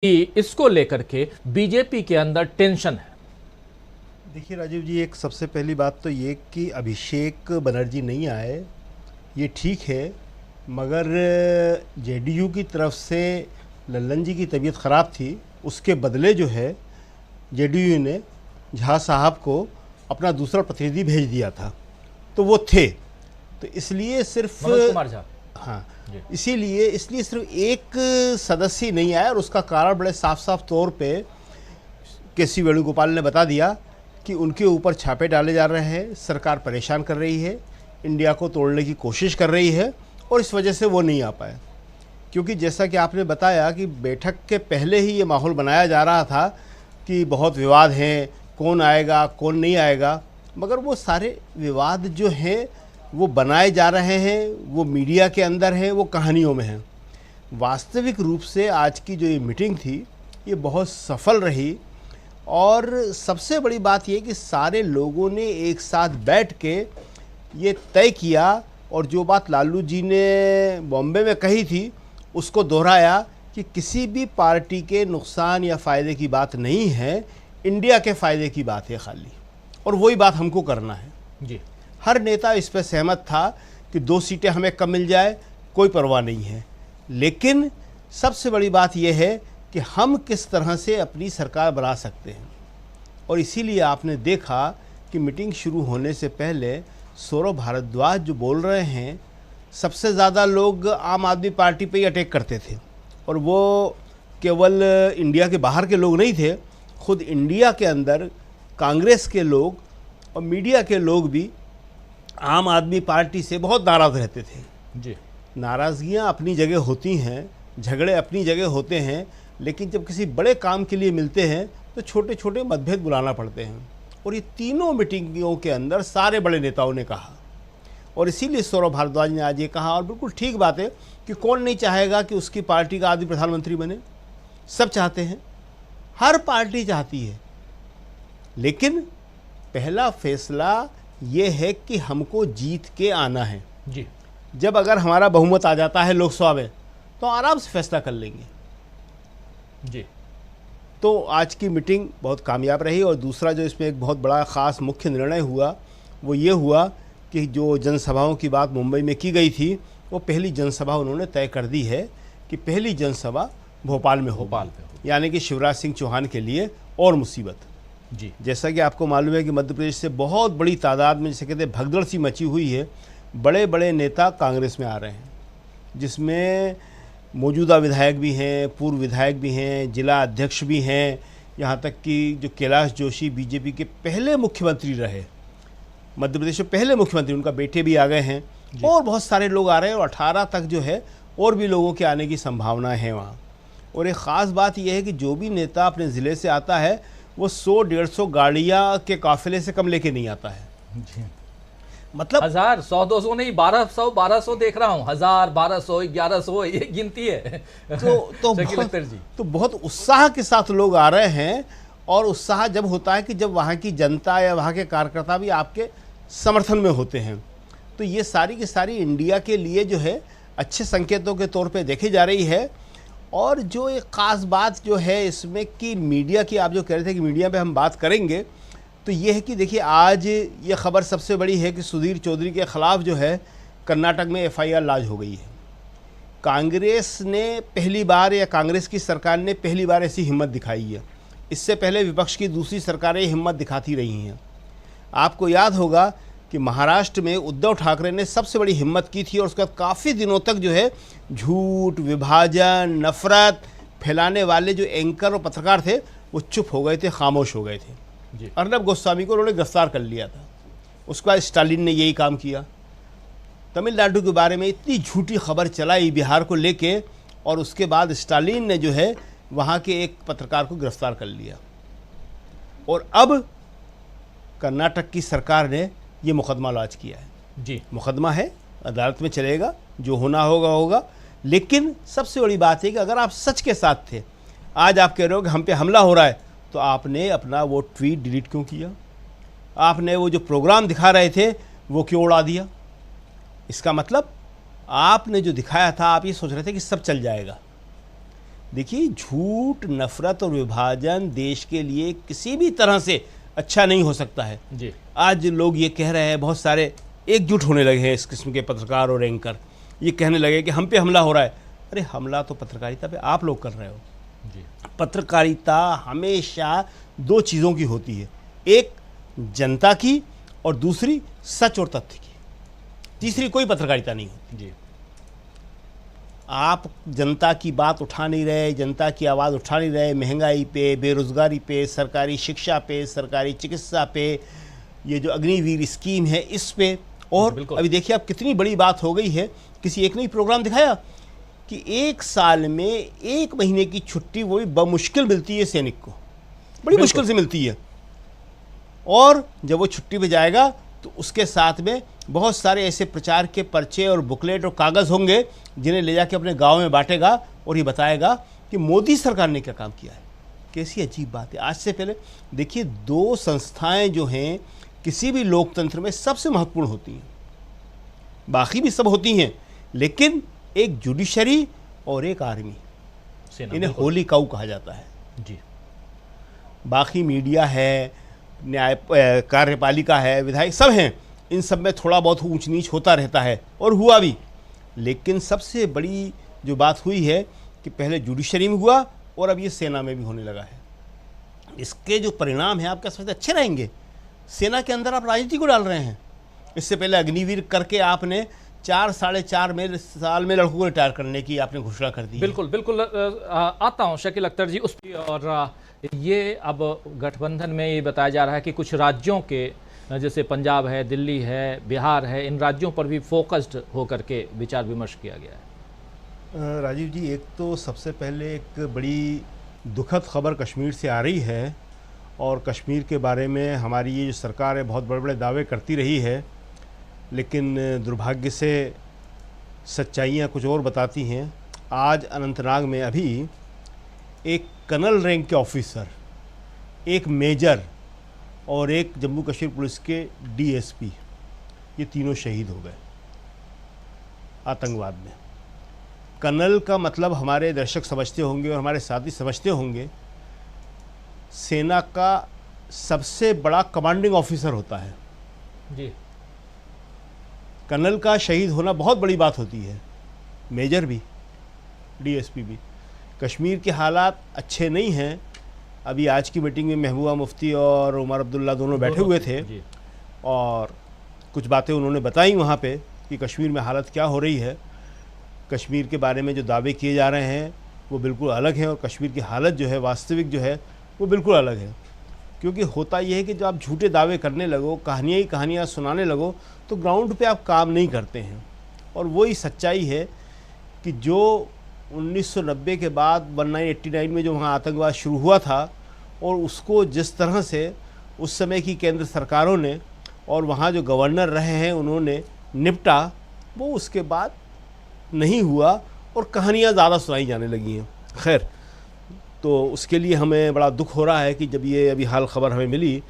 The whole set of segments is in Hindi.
कि इसको लेकर के बीजेपी के अंदर टेंशन है। देखिए राजीव जी, एक सबसे पहली बात तो ये कि अभिषेक बनर्जी नहीं आए, ये ठीक है, मगर जेडीयू की तरफ से लल्लन जी की तबीयत ख़राब थी, उसके बदले जो है जेडीयू ने झा साहब को अपना दूसरा प्रतिनिधि भेज दिया था, तो वो थे, तो इसलिए सिर्फ मनोज कुमार झा, हाँ, इसलिए सिर्फ एक सदस्य नहीं आया, और उसका कारण बड़े साफ साफ तौर पे के.सी. वेणुगोपाल ने बता दिया कि उनके ऊपर छापे डाले जा रहे हैं, सरकार परेशान कर रही है, इंडिया को तोड़ने की कोशिश कर रही है, और इस वजह से वो नहीं आ पाए। क्योंकि जैसा कि आपने बताया कि बैठक के पहले ही ये माहौल बनाया जा रहा था कि बहुत विवाद हैं, कौन आएगा कौन नहीं आएगा, मगर वो सारे विवाद जो हैं वो बनाए जा रहे हैं, वो मीडिया के अंदर हैं, वो कहानियों में हैं। वास्तविक रूप से आज की जो ये मीटिंग थी ये बहुत सफल रही, और सबसे बड़ी बात ये कि सारे लोगों ने एक साथ बैठ के ये तय किया, और जो बात लालू जी ने बॉम्बे में कही थी उसको दोहराया कि किसी भी पार्टी के नुकसान या फ़ायदे की बात नहीं है, इंडिया के फ़ायदे की बात है खाली, और वही बात हमको करना है जी। हर नेता इस पर सहमत था कि 2 सीटें हमें कम मिल जाए, कोई परवाह नहीं है, लेकिन सबसे बड़ी बात यह है कि हम किस तरह से अपनी सरकार बना सकते हैं। और इसीलिए आपने देखा कि मीटिंग शुरू होने से पहले सौरभ भारद्वाज जो बोल रहे हैं, सबसे ज़्यादा लोग आम आदमी पार्टी पे ही अटैक करते थे, और वो केवल इंडिया के बाहर के लोग नहीं थे, खुद इंडिया के अंदर कांग्रेस के लोग और मीडिया के लोग भी आम आदमी पार्टी से बहुत नाराज़ रहते थे जी। नाराज़गियाँ अपनी जगह होती हैं, झगड़े अपनी जगह होते हैं, लेकिन जब किसी बड़े काम के लिए मिलते हैं तो छोटे छोटे मतभेद बुलाना पड़ते हैं, और ये तीनों मीटिंगों के अंदर सारे बड़े नेताओं ने कहा, और इसीलिए सौरभ भारद्वाज ने आज ये कहा, और बिल्कुल ठीक बात है कि कौन नहीं चाहेगा कि उसकी पार्टी का आदमी प्रधानमंत्री बने, सब चाहते हैं, हर पार्टी चाहती है, लेकिन पहला फैसला ये है कि हमको जीत के आना है जी। जब अगर हमारा बहुमत आ जाता है लोकसभा में तो आराम से फैसला कर लेंगे जी। तो आज की मीटिंग बहुत कामयाब रही, और दूसरा जो इसमें एक बहुत बड़ा ख़ास मुख्य निर्णय हुआ वो ये हुआ कि जो जनसभाओं की बात मुंबई में की गई थी, वो पहली जनसभा उन्होंने तय कर दी है कि पहली जनसभा भोपाल में हो, यानी कि शिवराज सिंह चौहान के लिए और मुसीबत जी। जैसा कि आपको मालूम है कि मध्य प्रदेश से बहुत बड़ी तादाद में, जैसे कहते हैं, भगदड़ सी मची हुई है, बड़े बड़े नेता कांग्रेस में आ रहे हैं, जिसमें मौजूदा विधायक भी हैं, पूर्व विधायक भी हैं, जिला अध्यक्ष भी हैं, यहाँ तक कि जो कैलाश जोशी बीजेपी के पहले मुख्यमंत्री रहे, मध्य प्रदेश में पहले मुख्यमंत्री, उनका बेटे भी आ गए हैं, और बहुत सारे लोग आ रहे हैं, और 18 तक जो है और भी लोगों के आने की संभावना है वहाँ। और एक ख़ास बात यह है कि जो भी नेता अपने ज़िले से आता है वो 100-150 गाड़ियाँ के काफिले से कम लेके नहीं आता है जी। मतलब 1000, 100-200 नहीं, 1200 देख रहा हूँ, 1000, 1200, 1100, ये गिनती है। तो बहुत उत्साह के साथ लोग आ रहे हैं, और उत्साह जब होता है कि जब वहाँ की जनता या वहाँ के कार्यकर्ता भी आपके समर्थन में होते हैं, तो ये सारी की सारी इंडिया के लिए जो है अच्छे संकेतों के तौर पे देखी जा रही है। और जो एक ख़ास बात जो है इसमें कि मीडिया की, आप जो कह रहे थे कि मीडिया पे हम बात करेंगे, तो ये है कि देखिए आज ये खबर सबसे बड़ी है कि सुधीर चौधरी के ख़िलाफ़ जो है कर्नाटक में FIR लॉन्च हो गई है। कांग्रेस ने पहली बार, या कांग्रेस की सरकार ने पहली बार ऐसी हिम्मत दिखाई है, इससे पहले विपक्ष की दूसरी सरकारें हिम्मत दिखाती रही हैं। आपको याद होगा कि महाराष्ट्र में उद्धव ठाकरे ने सबसे बड़ी हिम्मत की थी, और उसके बाद काफ़ी दिनों तक जो है झूठ, विभाजन, नफ़रत फैलाने वाले जो एंकर और पत्रकार थे वो चुप हो गए थे, खामोश हो गए थे। अर्नब गोस्वामी को उन्होंने गिरफ्तार कर लिया था, उसके बाद स्टालिन ने यही काम किया। तमिलनाडु के बारे में इतनी झूठी खबर चलाई बिहार को लेके, और उसके बाद स्टालिन ने जो है वहाँ के एक पत्रकार को गिरफ्तार कर लिया, और अब कर्नाटक की सरकार ने ये मुकदमा लॉन्च किया है जी। मुकदमा है, अदालत में चलेगा, जो होना होगा होगा, लेकिन सबसे बड़ी बात है कि अगर आप सच के साथ थे, आज आप कह रहे हो कि हम पे हमला हो रहा है, तो आपने अपना वो ट्वीट डिलीट क्यों किया? आपने वो जो प्रोग्राम दिखा रहे थे वो क्यों उड़ा दिया? इसका मतलब आपने जो दिखाया था, आप ये सोच रहे थे कि सब चल जाएगा, देखिए, झूठ, नफरत और विभाजन देश के लिए किसी भी तरह से अच्छा नहीं हो सकता है जी। आज लोग ये कह रहे हैं, बहुत सारे एकजुट होने लगे हैं इस किस्म के पत्रकार और एंकर, ये कहने लगे कि हम पे हमला हो रहा है। अरे हमला तो पत्रकारिता पे आप लोग कर रहे हो। जी। पत्रकारिता हमेशा दो चीज़ों की होती है, एक जनता की और दूसरी सच और तथ्य की, तीसरी कोई पत्रकारिता नहीं होती। जी। आप जनता की बात उठा नहीं रहे, जनता की आवाज़ उठा नहीं रहे, महंगाई पे, बेरोज़गारी पे, सरकारी शिक्षा पे, सरकारी चिकित्सा पे, ये जो अग्निवीर स्कीम है इस पे। और अभी देखिए अब कितनी बड़ी बात हो गई है, किसी एक ने प्रोग्राम दिखाया कि 1 साल में 1 महीने की छुट्टी वो भी बमुश्किल मिलती है सैनिक को, बड़ी मुश्किल से मिलती है। और जब वो छुट्टी पे जाएगा तो उसके साथ में बहुत सारे ऐसे प्रचार के पर्चे और बुकलेट और कागज़ होंगे जिन्हें ले जाके अपने गांव में बांटेगा और ये बताएगा कि मोदी सरकार ने क्या काम किया है। कैसी अजीब बात है। आज से पहले देखिए, 2 संस्थाएं जो हैं किसी भी लोकतंत्र में सबसे महत्वपूर्ण होती हैं, बाकी भी सब होती हैं, लेकिन एक जुडिशरी और एक आर्मी, इन्हें होली काऊ कहा जाता है। जी। बाकी मीडिया है, न्याय कार्यपालिका है, विधायक सब हैं, इन सब में थोड़ा बहुत ऊंच नीच होता रहता है और हुआ भी। लेकिन सबसे बड़ी जो बात हुई है कि पहले जुडिशरी में हुआ और अब ये सेना में भी होने लगा है। इसके जो परिणाम हैं आप क्या समझते अच्छे रहेंगे? सेना के अंदर आप राजनीति को डाल रहे हैं। इससे पहले अग्निवीर करके आपने 4 साढ़े 4 साल में लड़कों को रिटायर करने की आपने घोषणा कर दी। बिल्कुल बिल्कुल। आता हूँ शकील अख्तर जी उस। और ये अब गठबंधन में ये बताया जा रहा है कि कुछ राज्यों के, जैसे पंजाब है, दिल्ली है, बिहार है, इन राज्यों पर भी फोकस्ड होकर के विचार विमर्श किया गया है। राजीव जी, एक तो सबसे पहले एक बड़ी दुखद खबर कश्मीर से आ रही है और कश्मीर के बारे में हमारी ये जो सरकार है बहुत बड़े बड़े दावे करती रही है, लेकिन दुर्भाग्य से सच्चाइयाँ कुछ और बताती हैं। आज अनंतनाग में अभी एक कर्नल रैंक के ऑफिसर, एक मेजर और एक जम्मू कश्मीर पुलिस के डीएसपी, ये तीनों शहीद हो गए आतंकवाद में। कर्नल का मतलब हमारे दर्शक समझते होंगे और हमारे साथी समझते होंगे, सेना का सबसे बड़ा कमांडिंग ऑफिसर होता है जी। कर्नल का शहीद होना बहुत बड़ी बात होती है, मेजर भी, डीएसपी भी। कश्मीर के हालात अच्छे नहीं हैं। अभी आज की मीटिंग में महबूबा मुफ्ती और उमर अब्दुल्ला दोनों बैठे हुए थे और कुछ बातें उन्होंने बताई वहाँ पे कि कश्मीर में हालत क्या हो रही है। कश्मीर के बारे में जो दावे किए जा रहे हैं वो बिल्कुल अलग हैं और कश्मीर की हालत जो है वास्तविक जो है वो बिल्कुल अलग है। क्योंकि होता ये है कि जब आप झूठे दावे करने लगो, कहानियाँ ही कहानियाँ सुनाने लगो, तो ग्राउंड पे आप काम नहीं करते हैं। और वही सच्चाई है कि जो 1990 के बाद 1989 में जो वहाँ आतंकवाद शुरू हुआ था और उसको जिस तरह से उस समय की केंद्र सरकारों ने और वहाँ जो गवर्नर रहे हैं उन्होंने निपटा, वो उसके बाद नहीं हुआ और कहानियाँ ज़्यादा सुनाई जाने लगी हैं। खैर, तो उसके लिए हमें बड़ा दुख हो रहा है कि जब ये अभी हाल खबर हमें मिली,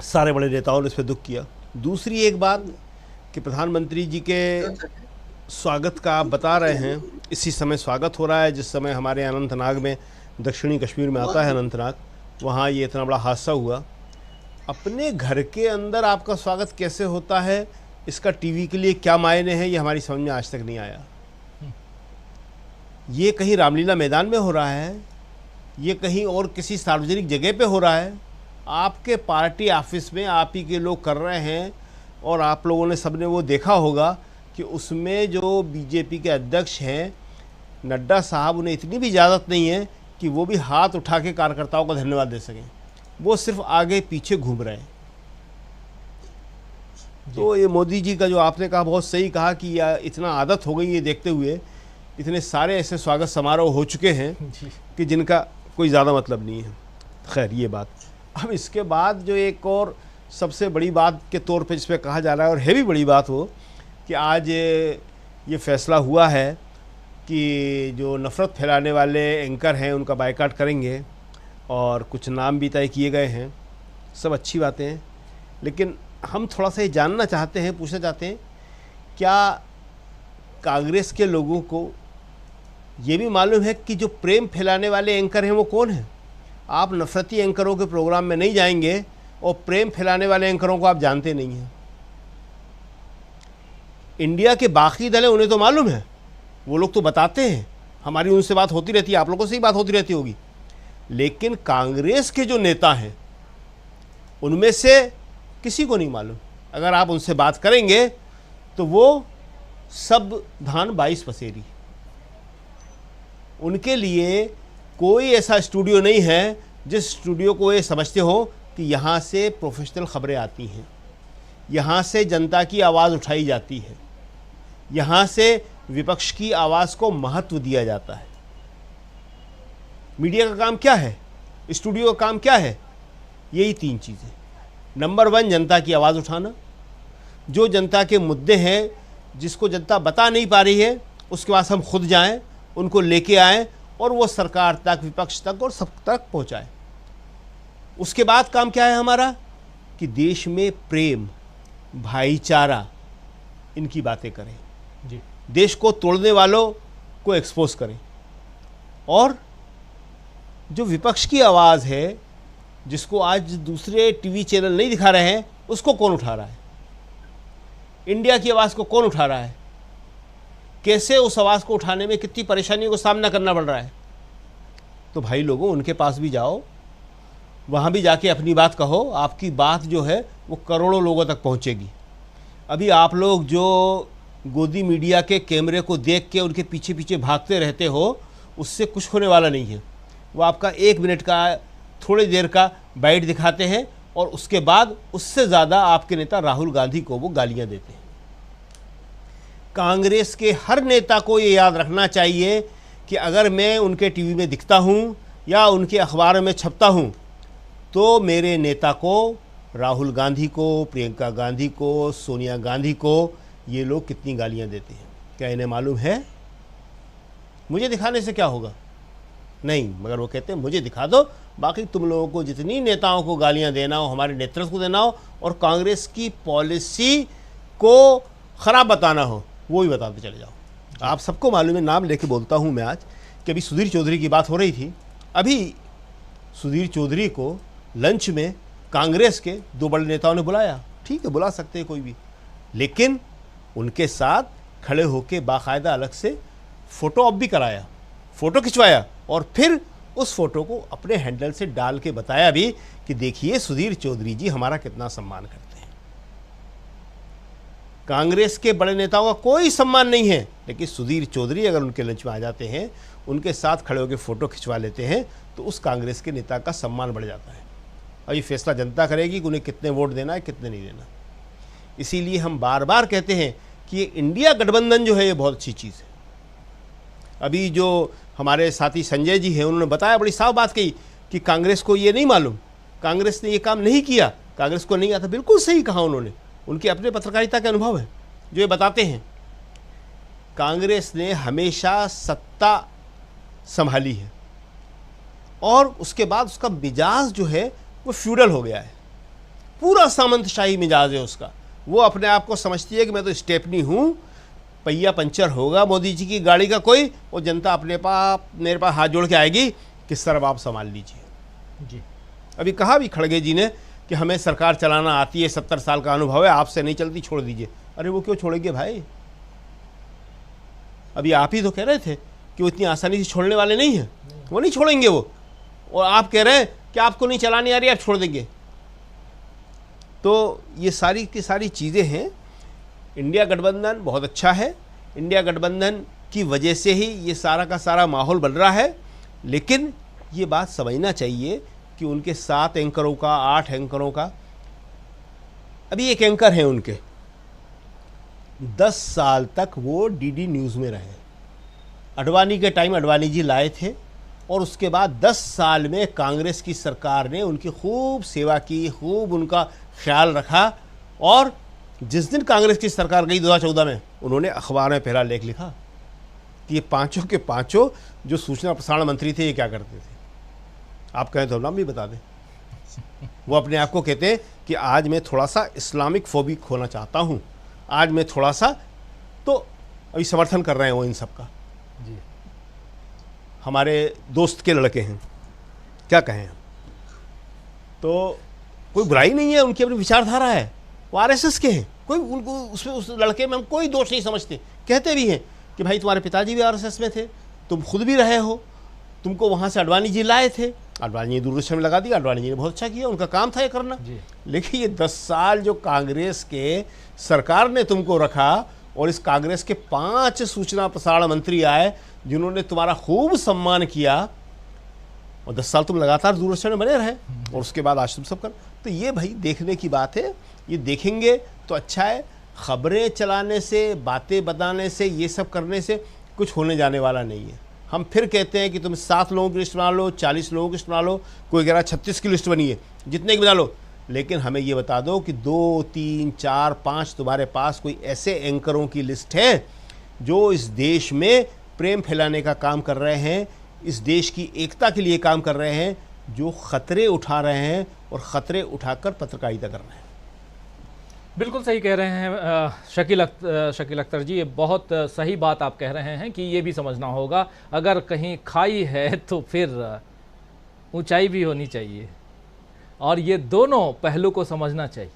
सारे बड़े नेताओं ने इस पर दुख किया। दूसरी एक बात कि प्रधानमंत्री जी के स्वागत का आप बता रहे हैं, इसी समय स्वागत हो रहा है जिस समय हमारे अनंतनाग में, दक्षिणी कश्मीर में आता है अनंतनाग, वहाँ ये इतना बड़ा हादसा हुआ। अपने घर के अंदर आपका स्वागत कैसे होता है, इसका टीवी के लिए क्या मायने हैं, ये हमारी समझ में आज तक नहीं आया। ये कहीं रामलीला मैदान में हो रहा है, ये कहीं और किसी सार्वजनिक जगह पे हो रहा है, आपके पार्टी ऑफिस में आप ही के लोग कर रहे हैं। और आप लोगों ने सबने वो देखा होगा कि उसमें जो बीजेपी के अध्यक्ष हैं नड्डा साहब, उन्हें इतनी भी इजाज़त नहीं है कि वो भी हाथ उठा के कार्यकर्ताओं का धन्यवाद दे सकें। वो सिर्फ आगे पीछे घूम रहे हैं। तो ये मोदी जी का जो आपने कहा बहुत सही कहा कि इतना आदत हो गई ये देखते हुए, इतने सारे ऐसे स्वागत समारोह हो चुके हैं कि जिनका कोई ज़्यादा मतलब नहीं है। खैर, ये बात। अब इसके बाद जो एक और सबसे बड़ी बात के तौर पे जिस पे कहा जा रहा है और है भी बड़ी बात वो कि आज ये फैसला हुआ है कि जो नफ़रत फैलाने वाले एंकर हैं उनका बायकॉट करेंगे और कुछ नाम भी तय किए गए हैं। सब अच्छी बातें हैं, लेकिन हम थोड़ा सा ये जानना चाहते हैं, पूछना चाहते हैं, क्या कांग्रेस के लोगों को ये भी मालूम है कि जो प्रेम फैलाने वाले एंकर हैं वो कौन हैं। आप नफरती एंकरों के प्रोग्राम में नहीं जाएंगे और प्रेम फैलाने वाले एंकरों को आप जानते नहीं हैं। इंडिया के बाकी दल हैं, उन्हें तो मालूम है, वो लोग तो बताते हैं, हमारी उनसे बात होती रहती है, आप लोगों से ही बात होती रहती होगी। लेकिन कांग्रेस के जो नेता हैं उनमें से किसी को नहीं मालूम। अगर आप उनसे बात करेंगे तो वो सब धान 22 पसेरी। उनके लिए कोई ऐसा स्टूडियो नहीं है जिस स्टूडियो को ये समझते हो कि यहाँ से प्रोफेशनल खबरें आती हैं, यहाँ से जनता की आवाज़ उठाई जाती है, यहाँ से विपक्ष की आवाज़ को महत्व दिया जाता है। मीडिया का काम क्या है, स्टूडियो का काम क्या है? यही 3 चीज़ें। नंबर 1, जनता की आवाज़ उठाना। जो जनता के मुद्दे हैं जिसको जनता बता नहीं पा रही है, उसके पास हम खुद जाएं, उनको लेके आएं और वो सरकार तक, विपक्ष तक और सब तक पहुंचाएं। उसके बाद काम क्या है हमारा कि देश में प्रेम, भाईचारा, इनकी बातें करें जी। देश को तोड़ने वालों को एक्सपोज करें। और जो विपक्ष की आवाज़ है जिसको आज दूसरे टीवी चैनल नहीं दिखा रहे हैं, उसको कौन उठा रहा है? इंडिया की आवाज़ को कौन उठा रहा है? कैसे उस आवाज़ को उठाने में कितनी परेशानियों को सामना करना पड़ रहा है? तो भाई लोगों, उनके पास भी जाओ, वहाँ भी जाके अपनी बात कहो। आपकी बात जो है वो करोड़ों लोगों तक पहुँचेगी। अभी आप लोग जो गोदी मीडिया के कैमरे को देख के उनके पीछे पीछे भागते रहते हो, उससे कुछ होने वाला नहीं है। वो आपका 1 मिनट का, थोड़ी देर का बाइट दिखाते हैं और उसके बाद उससे ज़्यादा आपके नेता राहुल गांधी को वो गालियां देते हैं। कांग्रेस के हर नेता को ये याद रखना चाहिए कि अगर मैं उनके टीवी में दिखता हूँ या उनके अखबार में छपता हूँ तो मेरे नेता को, राहुल गांधी को, प्रियंका गांधी को, सोनिया गांधी को ये लोग कितनी गालियां देते हैं। क्या इन्हें मालूम है? मुझे दिखाने से क्या होगा? नहीं, मगर वो कहते हैं मुझे दिखा दो, बाकी तुम लोगों को जितनी नेताओं को गालियां देना हो, हमारे नेतृत्व को देना हो और कांग्रेस की पॉलिसी को ख़राब बताना हो, वो ही बताते चले जाओ। आप सबको मालूम है, नाम लेके बोलता हूँ मैं आज, कि अभी सुधीर चौधरी की बात हो रही थी। अभी सुधीर चौधरी को लंच में कांग्रेस के 2 बड़े नेताओं ने बुलाया। ठीक है, बुला सकते हैं कोई भी, लेकिन उनके साथ खड़े होके बाकायदा अलग से फ़ोटो ऑप भी कराया, फ़ोटो खिंचवाया और फिर उस फोटो को अपने हैंडल से डाल के बताया भी कि देखिए सुधीर चौधरी जी हमारा कितना सम्मान करते हैं। कांग्रेस के बड़े नेताओं का कोई सम्मान नहीं है, लेकिन सुधीर चौधरी अगर उनके लंच में आ जाते हैं, उनके साथ खड़े होकर फ़ोटो खिंचवा लेते हैं, तो उस कांग्रेस के नेता का सम्मान बढ़ जाता है। और ये फैसला जनता करेगी कि उन्हें कितने वोट देना है, कितने नहीं देना। इसीलिए हम बार बार कहते हैं कि ये इंडिया गठबंधन जो है ये बहुत अच्छी चीज़ है। अभी जो हमारे साथी संजय जी हैं, उन्होंने बताया, बड़ी साफ बात कही कि कांग्रेस को ये नहीं मालूम, कांग्रेस ने ये काम नहीं किया, कांग्रेस को नहीं आता। बिल्कुल सही कहा उन्होंने, उनके अपने पत्रकारिता के अनुभव है जो ये बताते हैं। कांग्रेस ने हमेशा सत्ता संभाली है और उसके बाद उसका मिजाज जो है वो फ्यूडल हो गया है, पूरा सामंतशाही मिजाज है उसका। वो अपने आप को समझती है कि मैं तो स्टेपनी हूँ, पहिया पंचर होगा मोदी जी की गाड़ी का कोई, और जनता अपने मेरे पास हाथ जोड़ के आएगी कि सर अब आप संभाल लीजिए जी। अभी कहा भी खड़गे जी ने कि हमें सरकार चलाना आती है, 70 साल का अनुभव है, आपसे नहीं चलती, छोड़ दीजिए। अरे वो क्यों छोड़ेंगे भाई? अभी आप ही तो कह रहे थे कि वो इतनी आसानी से छोड़ने वाले नहीं हैं, वो नहीं छोड़ेंगे वो, और आप कह रहे हैं कि आपको नहीं चलानी आ रही, आप छोड़ देंगे। तो ये सारी की सारी चीज़ें हैं। इंडिया गठबंधन बहुत अच्छा है, इंडिया गठबंधन की वजह से ही ये सारा का सारा माहौल बन रहा है। लेकिन ये बात समझना चाहिए कि उनके 7 एंकरों का, 8 एंकरों का, अभी एक एंकर हैं उनके, 10 साल तक वो डीडी न्यूज़ में रहे। अडवाणी के टाइम अडवाणी जी लाए थे और उसके बाद 10 साल में कांग्रेस की सरकार ने उनकी खूब सेवा की, खूब उनका ख्याल रखा। और जिस दिन कांग्रेस की सरकार गई 2014 में, उन्होंने अखबार में पहला लेख लिखा कि ये पांचों के पांचों जो सूचना प्रसारण मंत्री थे ये क्या करते थे। आप कहें तो नाम भी बता दें। वो अपने आप को कहते हैं कि आज मैं थोड़ा सा इस्लामिक फोबिक होना चाहता हूँ, आज मैं थोड़ा सा, तो अभी समर्थन कर रहे हैं वो इन सब का जी। हमारे दोस्त के लड़के हैं, क्या कहें हम। तो कोई बुराई नहीं है, उनकी अपनी विचारधारा है, वो आरएसएस के हैं, कोई उनको उसमें उस लड़के में हम कोई दोष नहीं समझते। कहते भी हैं कि भाई तुम्हारे पिताजी भी आरएसएस में थे, तुम खुद भी रहे हो, तुमको वहाँ से अडवाणी जी लाए थे, अडवाणी जी दूरदर्शन में लगा दिया, अडवाणी जी ने बहुत अच्छा किया, उनका काम था ये करना। लेकिन ये 10 साल जो कांग्रेस के सरकार ने तुमको रखा और इस कांग्रेस के 5 सूचना प्रसारण मंत्री आए जिन्होंने तुम्हारा खूब सम्मान किया, और 10 साल तुम लगातार दूरदर्शन में बने रहे और उसके बाद आज तुम सब कर। तो ये भाई देखने की बात है, ये देखेंगे तो अच्छा है। खबरें चलाने से, बातें बताने से, ये सब करने से कुछ होने जाने वाला नहीं है। हम फिर कहते हैं कि तुम 7 लोगों की लिस्ट बना लो, 40 लोगों की लिस्ट बना लो, कोई कह रहा 36 की लिस्ट बनी है, जितने की बना लो, लेकिन हमें ये बता दो कि 2, 3, 4, 5 तुम्हारे पास कोई ऐसे एंकरों की लिस्ट है जो इस देश में प्रेम फैलाने का काम कर रहे हैं, इस देश की एकता के लिए काम कर रहे हैं, जो खतरे उठा रहे हैं और खतरे उठाकर पत्रकारिता कर रहे हैं। बिल्कुल सही कह रहे हैं शकील अख्तर जी, ये बहुत सही बात आप कह रहे हैं कि ये भी समझना होगा, अगर कहीं खाई है तो फिर ऊंचाई भी होनी चाहिए, और ये दोनों पहलू को समझना चाहिए,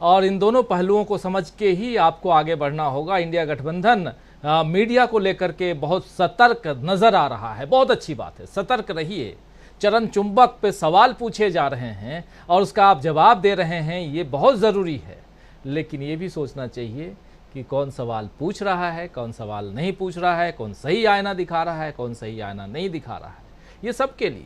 और इन दोनों पहलुओं को समझ के ही आपको आगे बढ़ना होगा। इंडिया गठबंधन मीडिया को लेकर के बहुत सतर्क नज़र आ रहा है, बहुत अच्छी बात है, सतर्क रहिए। चरण चुंबक पे सवाल पूछे जा रहे हैं और उसका आप जवाब दे रहे हैं, ये बहुत ज़रूरी है, लेकिन ये भी सोचना चाहिए कि कौन सवाल पूछ रहा है, कौन सवाल नहीं पूछ रहा है, कौन सही आईना दिखा रहा है, कौन सही आईना नहीं दिखा रहा है, ये सबके लिए